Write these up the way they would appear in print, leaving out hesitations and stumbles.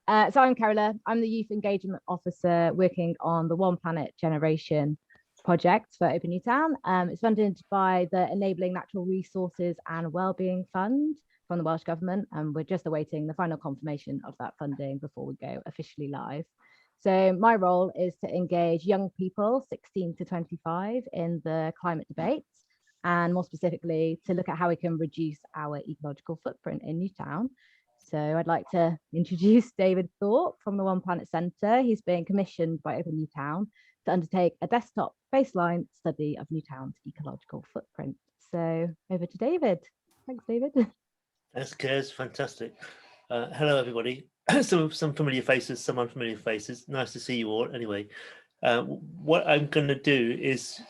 So I'm Carola. I'm the Youth Engagement Officer working on the One Planet Generation project for Open Newtown. It's funded by the Enabling Natural Resources and Wellbeing Fund from the Welsh Government, and we're just awaiting the final confirmation of that funding before we go officially live. So my role is to engage young people 16 to 25 in the climate debate, and more specifically to look at how we can reduce our ecological footprint in Newtown. So I'd like to introduce David Thorpe from the One Planet Centre. He's being commissioned by Open Newtown to undertake a desktop baseline study of Newtown's ecological footprint. So over to David. Thanks, David. That's Kez, fantastic. Hello, everybody. some familiar faces, some unfamiliar faces. Nice to see you all. Anyway, what I'm going to do is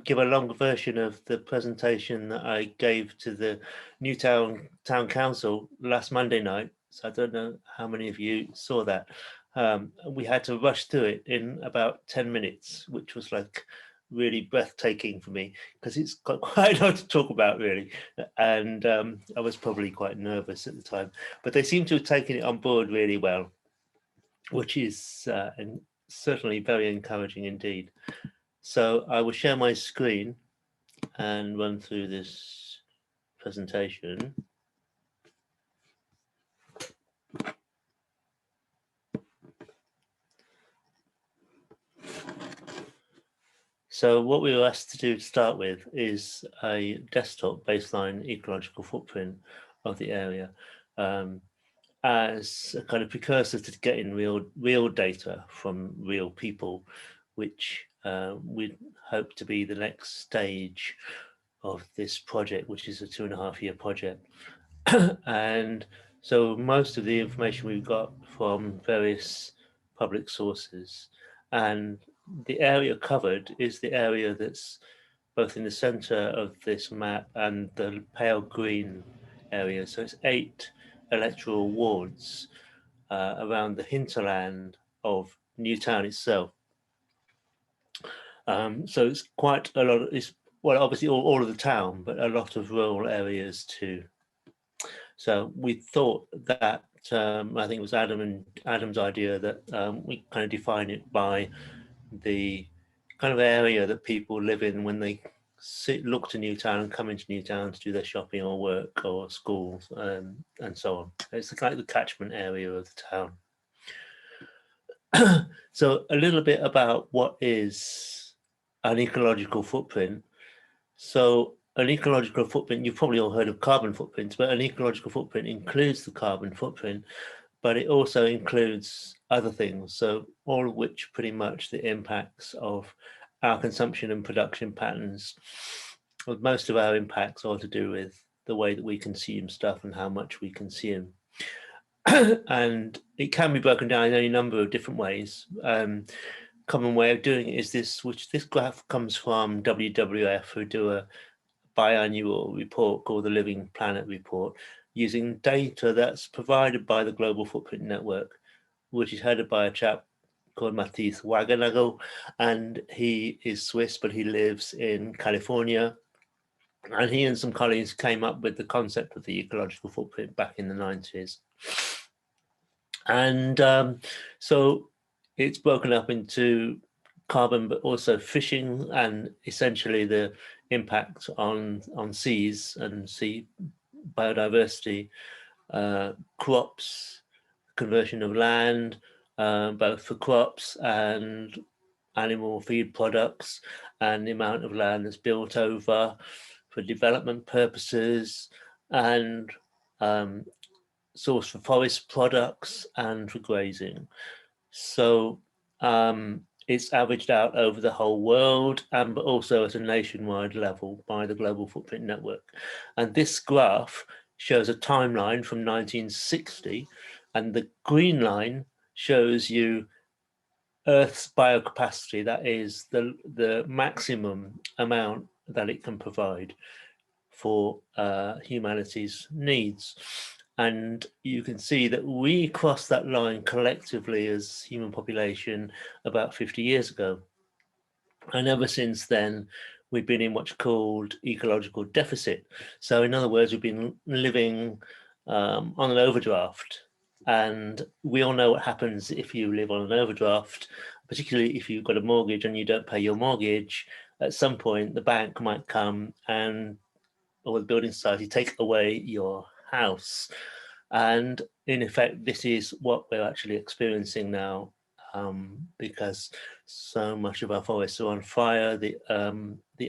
give a longer version of the presentation that I gave to the Newtown Town Council last Monday night. So I don't know how many of you saw that. We had to rush through it in about 10 minutes, which was like really breathtaking for me because it's got quite a lot to talk about, really. And I was probably quite nervous at the time, but they seem to have taken it on board really well, which is certainly very encouraging indeed. So I will share my screen and run through this presentation. So what we were asked to do to start with is a desktop baseline ecological footprint of the area as a kind of precursor to getting real data from real people, which we hope to be the next stage of this project, which is a 2.5-year project. And so most of the information we've got from various public sources, and the area covered is the area that's both in the center of this map and the pale green area. So it's 8 electoral wards around the hinterland of Newtown itself. So it's quite a lot. It's, well, obviously all of the town, but a lot of rural areas too. So we thought that I think it was Adam's idea that we kind of define it by the kind of area that people live in when they look to Newtown and come into Newtown to do their shopping or work or schools and so on. It's kind of the catchment area of the town. So a little bit about what is an ecological footprint. So an ecological footprint, you've probably all heard of carbon footprints, but an ecological footprint includes the carbon footprint, but it also includes other things. So all of which pretty much the impacts of our consumption and production patterns. Well, most of our impacts are to do with the way that we consume stuff and how much we consume. And it can be broken down in any number of different ways. Common way of doing it is this, which this graph comes from WWF, who do a biannual report called the Living Planet Report, using data that's provided by the Global Footprint Network, which is headed by a chap called Matisse Wagenago, and he is Swiss, but he lives in California. And he and some colleagues came up with the concept of the ecological footprint back in the 90s. And so it's broken up into carbon, but also fishing and essentially the impact on seas and sea biodiversity, crops, conversion of land, both for crops and animal feed products, and the amount of land that's built over for development purposes, and source for forest products and for grazing. So it's averaged out over the whole world and also at a nationwide level by the Global Footprint Network. And this graph shows a timeline from 1960, and the green line shows you Earth's biocapacity, that is the maximum amount that it can provide for humanity's needs. And you can see that we crossed that line collectively as human population about 50 years ago. And ever since then, we've been in what's called ecological deficit. So in other words, we've been living on an overdraft And we all know what happens if you live on an overdraft, particularly if you've got a mortgage and you don't pay your mortgage. At some point, the bank might come and, or the building society, take away your house. And in effect, this is what we're actually experiencing now, because so much of our forests are on fire, the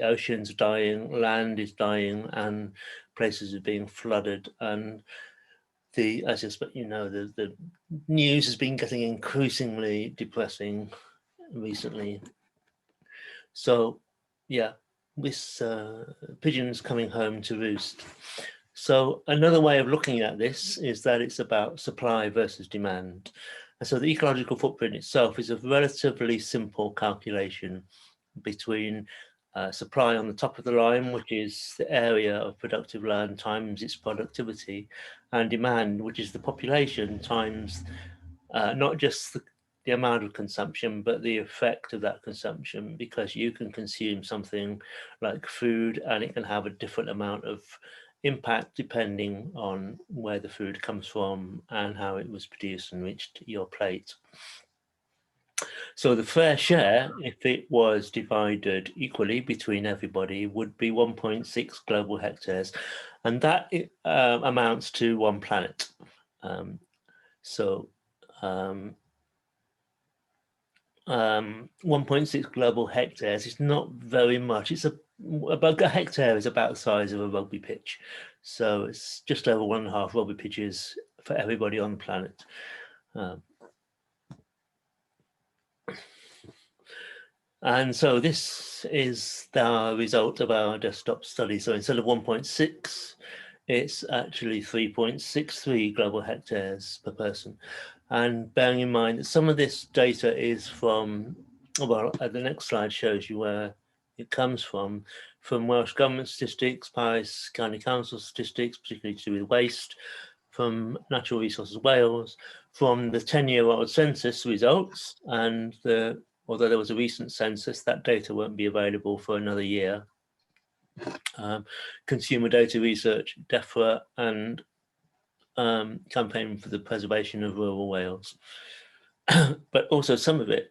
ocean's dying, land is dying, and places are being flooded. And as I expect, the news has been getting increasingly depressing recently. So, yeah, this pigeons coming home to roost. So another way of looking at this is that it's about supply versus demand. And so the ecological footprint itself is a relatively simple calculation between supply on the top of the line, which is the area of productive land times its productivity, and demand, which is the population times not just the amount of consumption, but the effect of that consumption, because you can consume something like food and it can have a different amount of impact depending on where the food comes from and how it was produced and reached your plate. So the fair share, if it was divided equally between everybody, would be 1.6 global hectares, and that amounts to one planet. 1.6 global hectares is not very much. It's about a hectare is about the size of a rugby pitch, so it's just over 1.5 rugby pitches for everybody on the planet. And so this is the result of our desktop study. So instead of 1.6, it's actually 3.63 global hectares per person. And bearing in mind that some of this data is from, well, the next slide shows you where it comes from Welsh Government statistics, Powys County Council statistics, particularly to do with waste, from Natural Resources Wales, from the 10-year-old census results, and although there was a recent census, that data won't be available for another year. Consumer Data Research, DEFRA, and Campaign for the Preservation of Rural Wales. But also some of it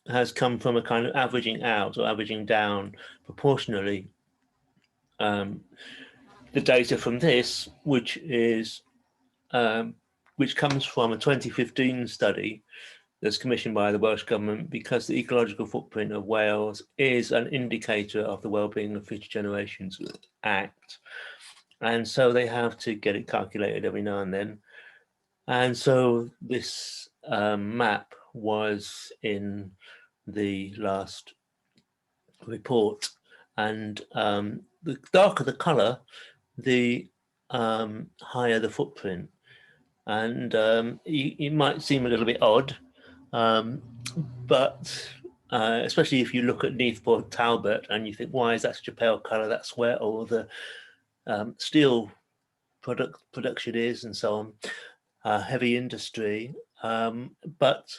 has come from a kind of averaging out or averaging down proportionally. The data from this, which comes from a 2015 study that's commissioned by the Welsh Government, because the ecological footprint of Wales is an indicator of the Wellbeing of Future Generations Act. And so they have to get it calculated every now and then. And so this map was in the last report. And the darker the color, the higher the footprint. And it might seem a little bit odd, but especially if you look at Neathport Talbot and you think, why is that such a pale color? That's where all the steel production is and so on, heavy industry. But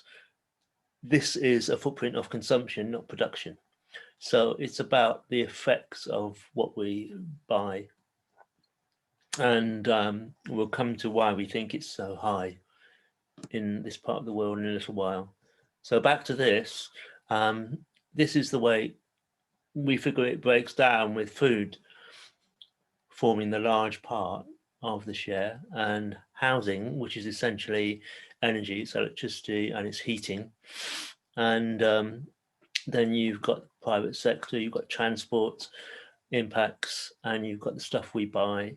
this is a footprint of consumption, not production. So it's about the effects of what we buy. And we'll come to why we think it's so high in this part of the world in a little while. So back to this. This is the way we figure it breaks down, with food forming the large part of the share, and housing, which is essentially energy, it's electricity and it's heating. And then you've got private sector, you've got transport impacts, and you've got the stuff we buy,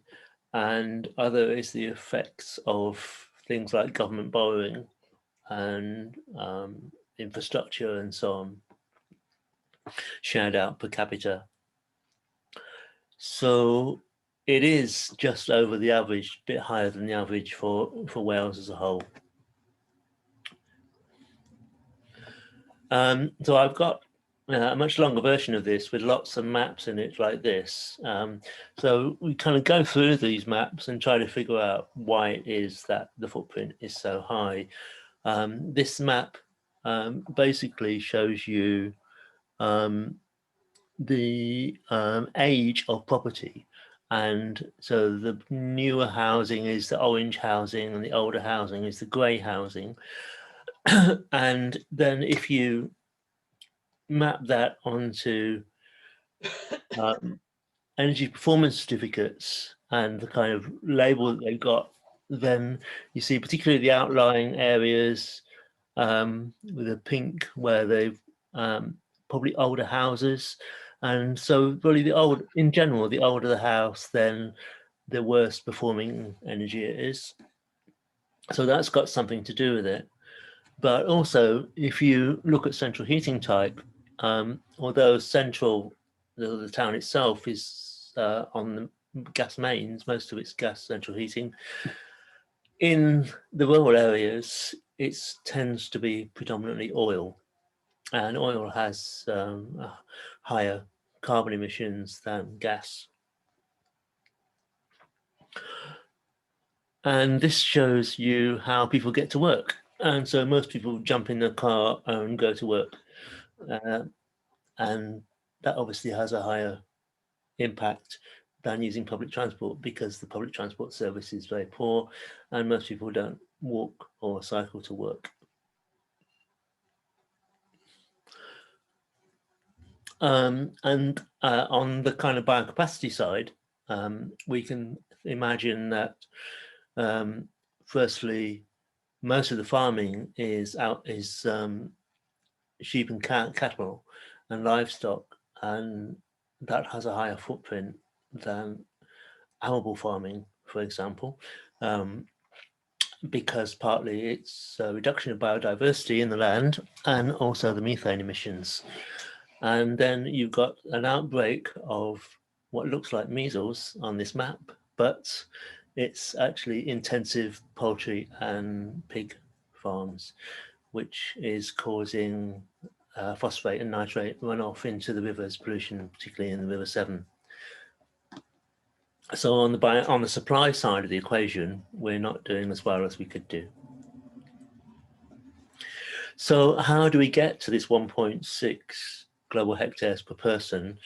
and other is the effects of things like government borrowing and infrastructure and so on, shared out per capita. So it is just over the average, a bit higher than the average for Wales as a whole. So I've got a much longer version of this with lots of maps in it like this. So we kind of go through these maps and try to figure out why it is that the footprint is so high. This map basically shows you the age of property. And so the newer housing is the orange housing and the older housing is the grey housing. And then if you map that onto energy performance certificates and the kind of label that they've got, then you see particularly the outlying areas with a pink where they've probably older houses. And so really in general, the older the house, then the worse performing energy it is. So that's got something to do with it. But also, if you look at central heating type, although the town itself is on the gas mains, most of it's gas central heating, in the rural areas, it tends to be predominantly oil. And oil has higher carbon emissions than gas. And this shows you how people get to work. And so most people jump in their car and go to work. And that obviously has a higher impact than using public transport, because the public transport service is very poor and most people don't walk or cycle to work. And on the kind of biocapacity side, we can imagine that firstly, most of the farming is sheep and cattle and livestock, and that has a higher footprint than arable farming, for example, because partly it's a reduction of biodiversity in the land and also the methane emissions. And then you've got an outbreak of what looks like measles on this map, but it's actually intensive poultry and pig farms, which is causing phosphate and nitrate runoff into the rivers, pollution, particularly in the River Severn. So on the supply side of the equation, we're not doing as well as we could do. So how do we get to this 1.6 global hectares per person?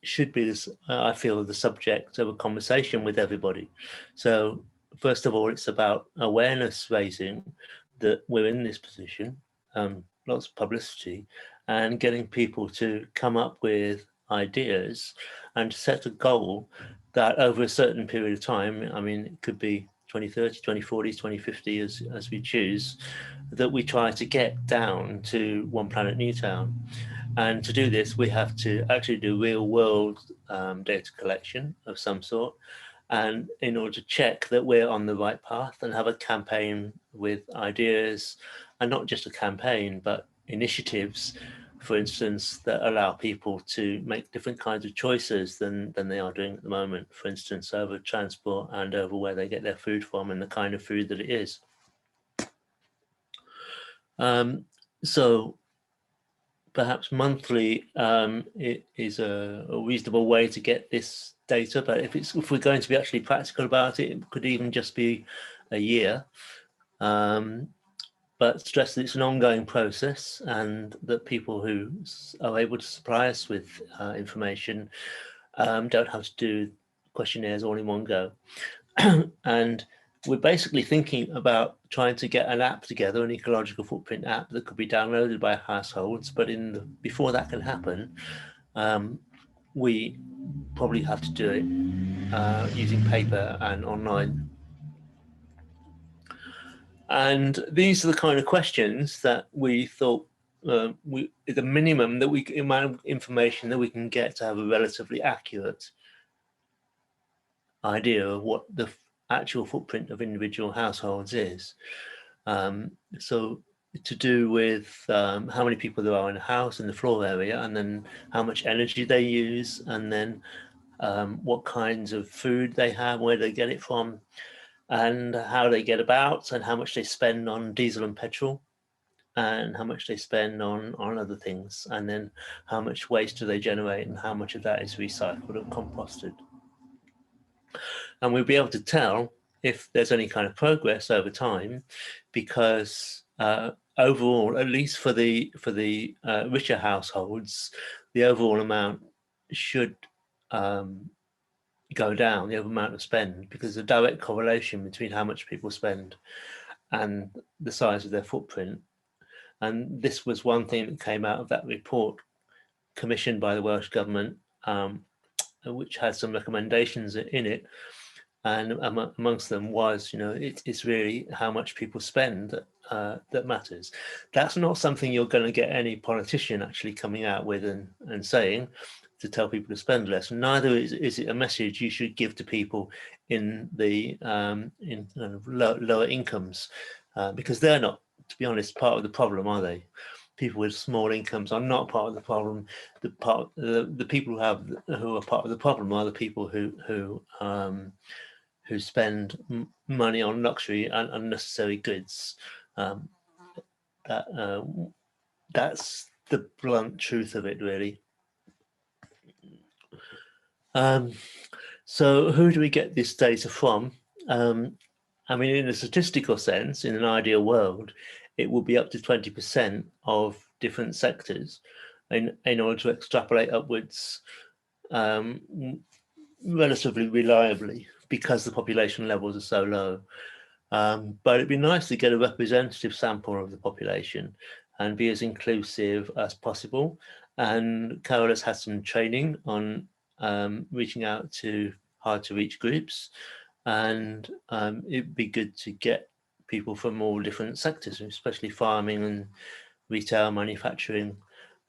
Should be this, I feel, the subject of a conversation with everybody. So first of all, it's about awareness raising that we're in this position, lots of publicity, and getting people to come up with ideas and set a goal that over a certain period of time, I mean, it could be 2030, 2040, 2050 as we choose, that we try to get down to One Planet Newtown. And to do this, we have to actually do real world data collection of some sort. And in order to check that we're on the right path and have a campaign with ideas, and not just a campaign, but initiatives, for instance, that allow people to make different kinds of choices than they are doing at the moment, for instance, over transport and over where they get their food from and the kind of food that it is. So perhaps monthly it is a reasonable way to get this data, but if we're going to be actually practical about it, it could even just be a year. But stress that it's an ongoing process and that people who are able to supply us with information don't have to do questionnaires all in one go. And we're basically thinking about trying to get an app together, an ecological footprint app that could be downloaded by households. But before that can happen, we probably have to do it using paper and online. And these are the kind of questions that we thought the minimum that amount of information that we can get to have a relatively accurate idea of what the actual footprint of individual households is. So to do with how many people there are in a house in the floor area, and then how much energy they use, and then what kinds of food they have, where they get it from, and how they get about, and how much they spend on diesel and petrol, and how much they spend on other things, and then how much waste do they generate, and how much of that is recycled and composted. And we'll be able to tell if there's any kind of progress over time, because overall, at least for the richer households, the overall amount should go down, the amount of spend, because there's a direct correlation between how much people spend and the size of their footprint. And this was one thing that came out of that report commissioned by the Welsh Government, which had some recommendations in it. And amongst them was, it's really how much people spend that matters. That's not something you're going to get any politician actually coming out with and saying to tell people to spend less. Neither is it a message you should give to people in the lower incomes, because they're not, to be honest, part of the problem, are they? People with small incomes are not part of the problem. The people who are part of the problem are the people who spend money on luxury and unnecessary goods. That's the blunt truth of it, really. So who do we get this data from? I mean, in a statistical sense, in an ideal world, it will be up to 20% of different sectors in order to extrapolate upwards relatively reliably, because the population levels are so low. But it'd be nice to get a representative sample of the population and be as inclusive as possible. And Carol has had some training on reaching out to hard to reach groups, and it'd be good to get people from all different sectors, especially farming and retail, manufacturing,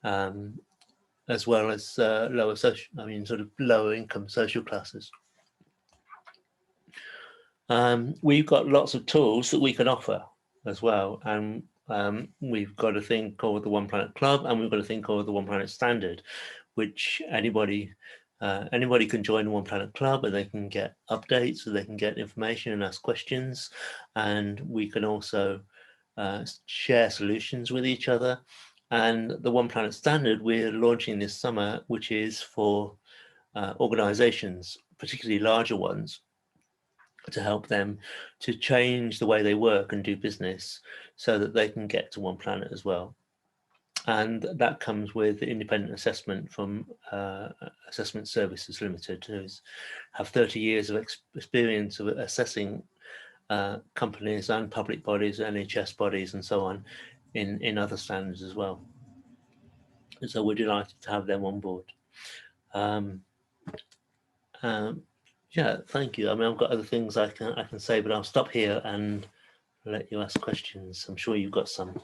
as well as sort of lower income social classes. We've got lots of tools that we can offer as well, and we've got a thing called the One Planet Club, and we've got a thing called the One Planet Standard, which anybody can join the One Planet Club, and they can get updates, so they can get information and ask questions, and we can also share solutions with each other. And the One Planet Standard we're launching this summer, which is for organizations, particularly larger ones, to help them to change the way they work and do business so that they can get to One Planet as well. And that comes with independent assessment from Assessment Services Limited, who have 30 years of experience of assessing companies and public bodies, NHS bodies and so on in other standards as well. And so we're delighted to have them on board. Yeah, thank you. I mean, I've got other things I can say, but I'll stop here and let you ask questions. I'm sure you've got some.